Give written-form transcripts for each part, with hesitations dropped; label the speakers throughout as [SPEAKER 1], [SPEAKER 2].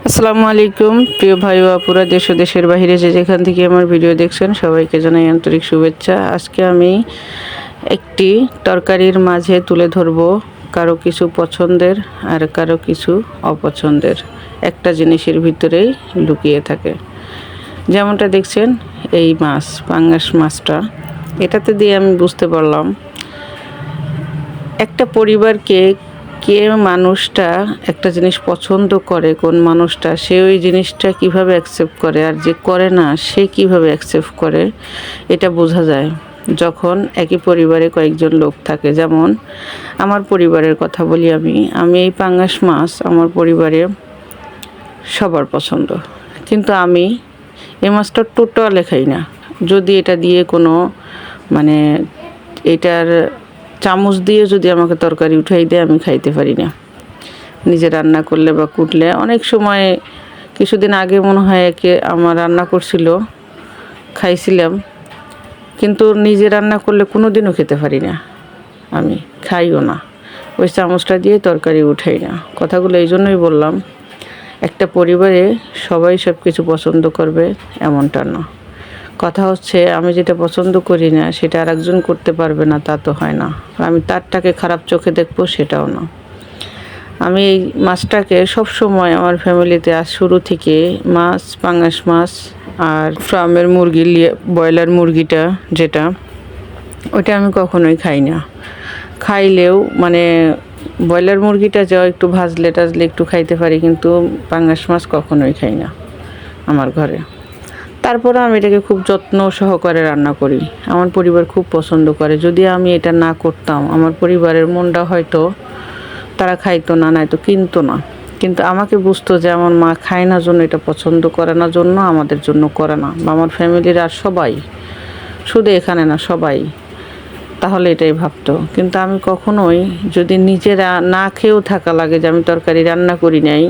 [SPEAKER 1] আসসালামু আলাইকুম প্রিয় ভাই ও আপুরা, দেশ ও দেশের বাইরে যে যেখান থেকে আমার ভিডিও দেখছেন সবাইকে জানাই আন্তরিক শুভেচ্ছা। আজকে আমি একটি তরকারির মাঝে তুলে ধরব কারো কিছু পছন্দের আর কারো কিছু অপছন্দের একটা জিনিসের ভিতরেই লুকিয়ে থাকে। যেমনটা দেখছেন এই মাছ, পাঙ্গাস মাছটা, এটাতে দিয়ে আমি বুঝতে পারলাম একটা পরিবারকে কে মানুষটা একটা জিনিস পছন্দ করে, কোন মানুষটা সে ওই জিনিসটা কিভাবে অ্যাকসেপ্ট করে, আর যে করে না সে কিভাবে অ্যাকসেপ্ট করে, এটা বোঝা যায় যখন একই পরিবারে কয়েকজন লোক থাকে। যেমন আমার পরিবারের কথা বলি, আমি এই পাঙ্গাস মাছ আমার পরিবারে সবার পছন্দ, কিন্তু আমি এই মাছটা টোটালে খাই না। যদি এটা দিয়ে কোনো মানে এটার চামচ দিয়ে যদি আমাকে তরকারি উঠাই দেয় আমি খাইতে পারি না। নিজে রান্না করলে বা কুটলে, অনেক সময় কিছুদিন আগে মনে হয় একে আমার রান্না করছিল, খাইছিলাম, কিন্তু নিজে রান্না করলে কোনো দিনও খেতে পারি না, আমি খাইও না, ওই চামচটা দিয়ে তরকারি উঠাই না। কথাগুলো এই জন্যই বললাম, একটা পরিবারে সবাই সব কিছু পছন্দ করবে এমনটা না। কথা হচ্ছে আমি যেটা পছন্দ করি না সেটা আর একজন করতে পারবে না, তা তো হয় না। আমি তারটাকে খারাপ চোখে দেখবো সেটাও না। আমি এই মাছটাকে সবসময় আমার ফ্যামিলিতে আজ শুরু থেকে মাছ, পাঙ্গাস মাছ আর ফার্মের মুরগি, ব্রয়লার মুরগিটা যেটা, ওইটা আমি কখনোই খাই না। খাইলেও মানে ব্রয়লার মুরগিটা যাও একটু ভাজলে টাজলে একটু খাইতে পারি, কিন্তু পাঙ্গাস মাছ কখনোই খাই না আমার ঘরে। তারপরে আমি এটাকে খুব যত্ন সহকারে রান্না করি, আমার পরিবার খুব পছন্দ করে। যদি আমি এটা না করতাম আমার পরিবারের মনটা হয়তো তারা খাইতো না, নয়তো কিনতো না। কিন্তু আমাকে বুঝতো যে আমার মা খায় না জন্য, এটা পছন্দ করে না জন্য আমাদের জন্য করে না, বা আমার ফ্যামিলির আর সবাই, শুধু এখানে না সবাই, তাহলে এটাই ভাবতো। কিন্তু আমি কখনোই যদি নিজেরা না খেয়েও থাকা লাগে যে আমি তরকারি রান্না করি নাই,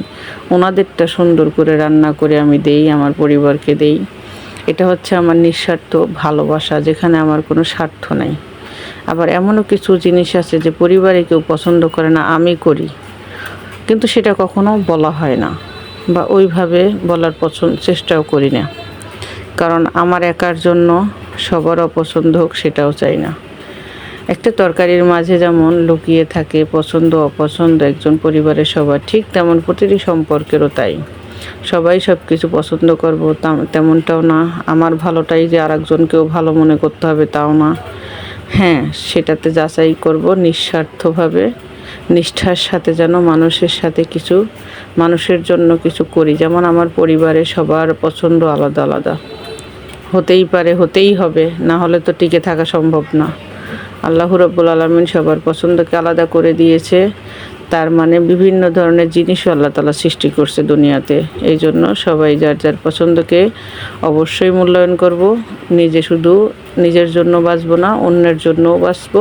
[SPEAKER 1] ওনাদেরটা সুন্দর করে রান্না করে আমি দেই, আমার পরিবারকে দেই। এটা হচ্ছে আমার নিঃস্বার্থ ভালোবাসা, যেখানে আমার কোনো স্বার্থ নাই। আবার এমনও কিছু জিনিস আছে যে পরিবারে কেউ পছন্দ করে না, আমি করি, কিন্তু সেটা কখনো বলা হয় না, বা ওইভাবে বলার চেষ্টাও করি না। কারণ আমার একার জন্য সবার অপছন্দ হোক সেটাও চাই না। একটা তরকারির মাঝে যেমন লুকিয়ে থাকে পছন্দ অপছন্দ একজন পরিবারের সবার, ঠিক তেমন প্রতিটি সম্পর্কেরও তাই। সবাই সব কিছু পছন্দ করবো তেমনটাও না। আমার ভালোটাই যে আর একজনকেও ভালো মনে করতে হবে তাও না। হ্যাঁ, সেটাতে যাচাই করব নিঃস্বার্থভাবে, নিষ্ঠার সাথে, যেন মানুষের সাথে কিছু, মানুষের জন্য কিছু করি। যেমন আমার পরিবারে সবার পছন্দ আলাদা আলাদা হতেই পারে, হতেই হবে, না হলে তো টিকে থাকা সম্ভব না। আল্লাহ রাব্বুল আলামিন সবার পছন্দকে আলাদা করে দিয়েছে, তার মানে বিভিন্ন ধরনের জিনিসও আল্লাহ তাআলা সৃষ্টি করছে দুনিয়াতে। এই জন্য সবাই যার যার পছন্দকে অবশ্যই মূল্যায়ন করব। নিজে শুধু নিজের জন্য বাঁচবো না, অন্যের জন্যও বাঁচবো,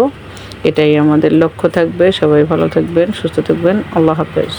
[SPEAKER 1] এটাই আমাদের লক্ষ্য থাকবে। সবাই ভালো থাকবেন, সুস্থ থাকবেন। আল্লাহ হাফেজ।